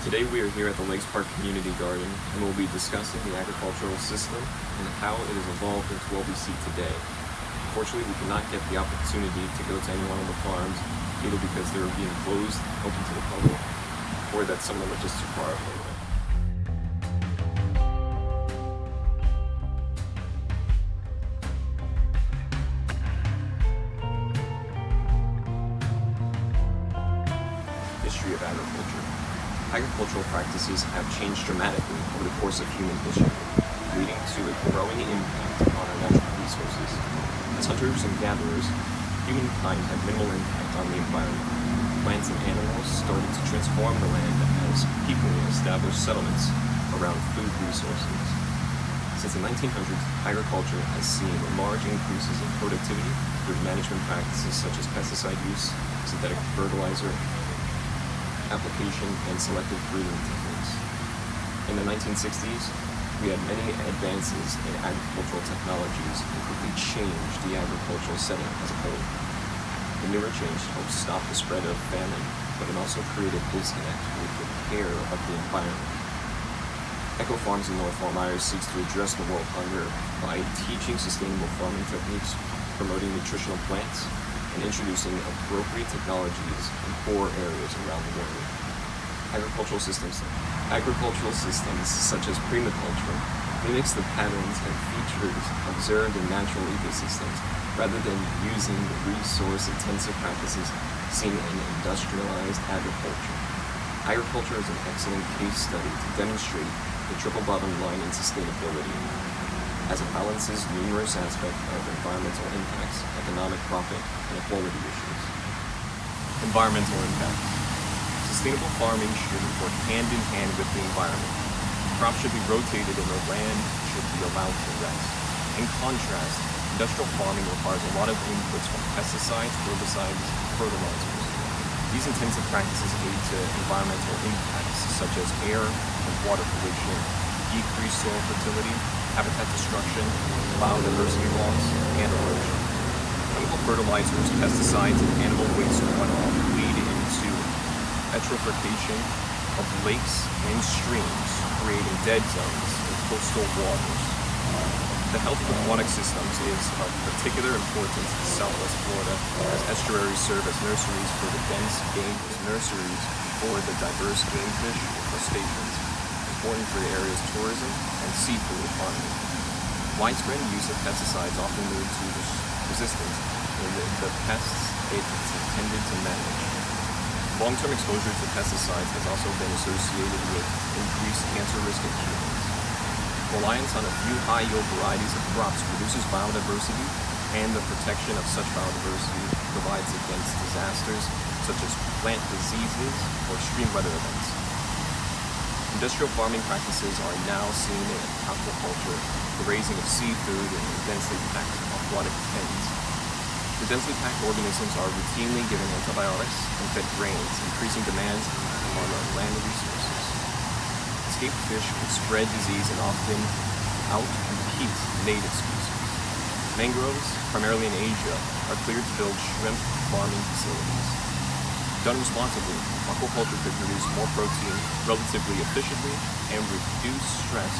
Today we are here at the Lakes Park Community Garden and we'll be discussing the agricultural system and how it has evolved into what we see today. Unfortunately, we cannot get the opportunity to go to any one of the farms, either because they were being closed, open to the public, or that some of them are just too far away. History of agriculture. Agricultural practices have changed dramatically over the course of human history, leading to a growing impact on our natural resources. As hunters and gatherers, humankind had minimal impact on the environment. Plants and animals started to transform the land as people established settlements around food resources. Since the 1900s, agriculture has seen large increases in productivity through management practices such as pesticide use, synthetic fertilizer application, and selective breeding techniques. In the 1960s, we had many advances in agricultural technologies that quickly changed the agricultural setting as a whole. The newer change helped stop the spread of famine, but it also created disconnect with the care of the environment. Eco Farms in North Fort Myers seeks to address the world hunger by teaching sustainable farming techniques, promoting nutritional plants, and introducing appropriate technologies in poor areas around the world. Agricultural systems such as permaculture mimics the patterns and features observed in natural ecosystems rather than using the resource-intensive practices seen in industrialized agriculture. Agriculture is an excellent case study to demonstrate the triple bottom line in sustainability, as it balances numerous aspects of environmental impacts, economic profit, and equality issues. Environmental impact. Sustainable farming should work hand in hand with the environment. Crops should be rotated and the land should be allowed to rest. In contrast, industrial farming requires a lot of inputs from pesticides, herbicides, fertilizers. These intensive practices lead to environmental impacts such as air and water pollution, decreased soil fertility, habitat destruction, biodiversity loss, and erosion. Chemical fertilizers, pesticides, and animal waste runoff lead into eutrophication of lakes and streams, creating dead zones in coastal waters. The health of aquatic systems is of particular importance in Southwest Florida, as estuaries serve as nurseries for the dense game nurseries for the diverse game fish and crustaceans, important for the area's tourism and seafood economy. Widespread use of pesticides often leads to resistance in the pests it's intended to manage. Long-term exposure to pesticides has also been associated with increased cancer risk in humans. Reliance on a few high-yield varieties of crops reduces biodiversity, and the protection of such biodiversity provides against disasters such as plant diseases or extreme weather events. Industrial farming practices are now seen in aquaculture, the raising of seafood in densely packed aquatic pens. The densely packed organisms are routinely given antibiotics and fed grains, increasing demands on our land resources. Escaped fish can spread disease and often out-compete native species. Mangroves, primarily in Asia, are cleared to build shrimp farming facilities. Done responsibly, aquaculture could produce more protein relatively efficiently and reduce stress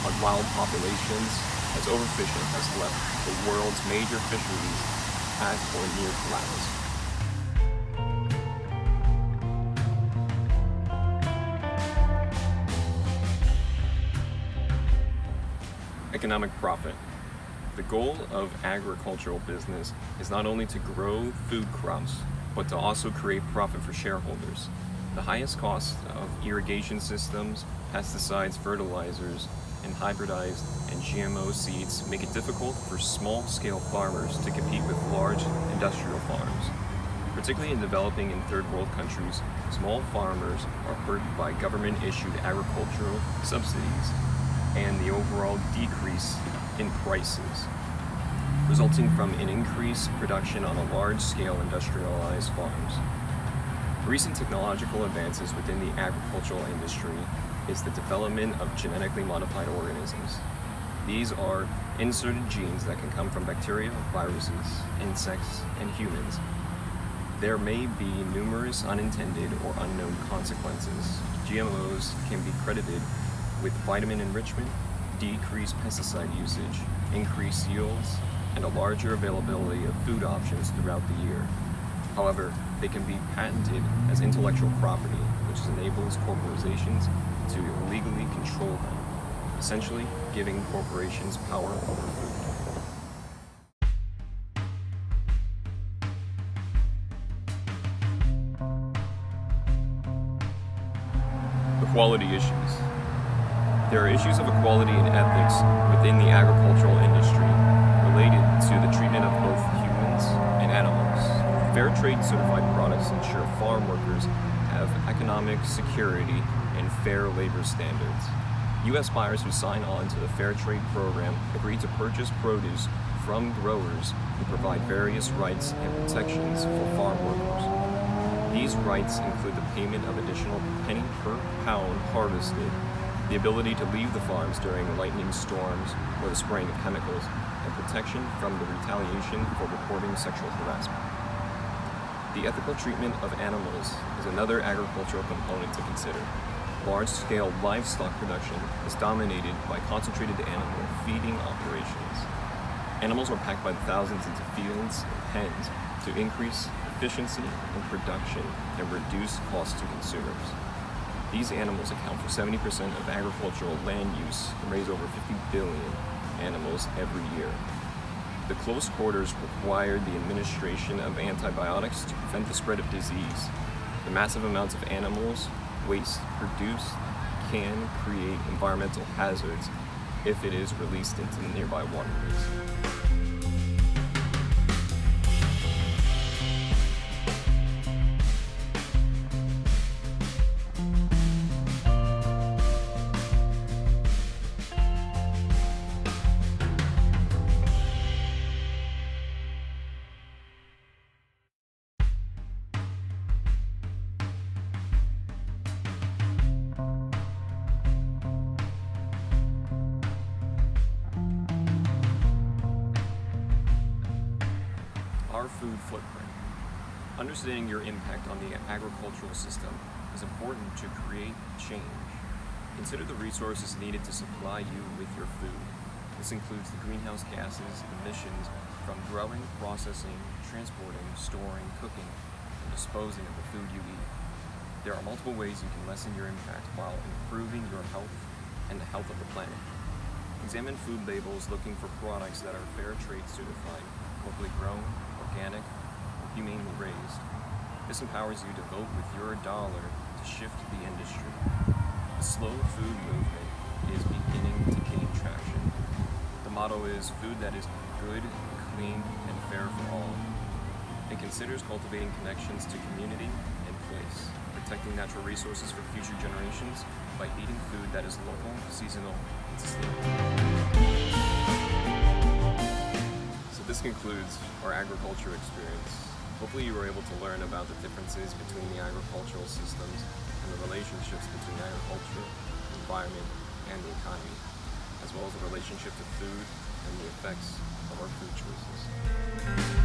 on wild populations, as overfishing has left the world's major fisheries at or near collapse. Economic profit. The goal of agricultural business is not only to grow food crops, but to also create profit for shareholders. The highest cost of irrigation systems, pesticides, fertilizers, and hybridized and GMO seeds make it difficult for small-scale farmers to compete with large industrial farms. Particularly in developing and third world countries, small farmers are hurt by government-issued agricultural subsidies and the overall decrease in prices, resulting from an increased production on a large-scale industrialized farms. Recent technological advances within the agricultural industry is the development of genetically modified organisms. These are inserted genes that can come from bacteria, viruses, insects, and humans. There may be numerous unintended or unknown consequences. GMOs can be credited with vitamin enrichment, decreased pesticide usage, increased yields, and a larger availability of food options throughout the year. However, they can be patented as intellectual property, which enables corporations to illegally control them, essentially giving corporations power over food. Equality issues. There are issues of equality and ethics within the agricultural industry related to the treatment of both humans and animals. Fair trade certified products ensure farm workers have economic security and fair labor standards. U.S. buyers who sign on to the Fair Trade Program agree to purchase produce from growers who provide various rights and protections for farm workers. These rights include the payment of additional penny per pound harvested, the ability to leave the farms during lightning storms or the spraying of chemicals, and protection from the retaliation for reporting sexual harassment. The ethical treatment of animals is another agricultural component to consider. Large-scale livestock production is dominated by concentrated animal feeding operations. Animals are packed by the thousands into fields and pens to increase efficiency in production and reduce costs to consumers. These animals account for 70% of agricultural land use and raise over 50 billion animals every year. The close quarters require the administration of antibiotics to prevent the spread of disease. The massive amounts of animals waste produced can create environmental hazards if it is released into the nearby waterways. Our food footprint. Understanding your impact on the agricultural system is important to create change. Consider the resources needed to supply you with your food. This includes the greenhouse gases emissions from growing, processing, transporting, storing, cooking, and disposing of the food you eat. There are multiple ways you can lessen your impact while improving your health and the health of the planet. Examine food labels looking for products that are fair trade certified, locally grown, organic, or humanely raised. This empowers you to vote with your dollar to shift the industry. The slow food movement is beginning to gain traction. The motto is food that is good, clean, and fair for all. It considers cultivating connections to community and place, protecting natural resources for future generations by eating food that is local, seasonal, and sustainable. This concludes our agriculture experience. Hopefully you were able to learn about the differences between the agricultural systems and the relationships between agriculture, the environment, and the economy, as well as the relationship to food and the effects of our food choices.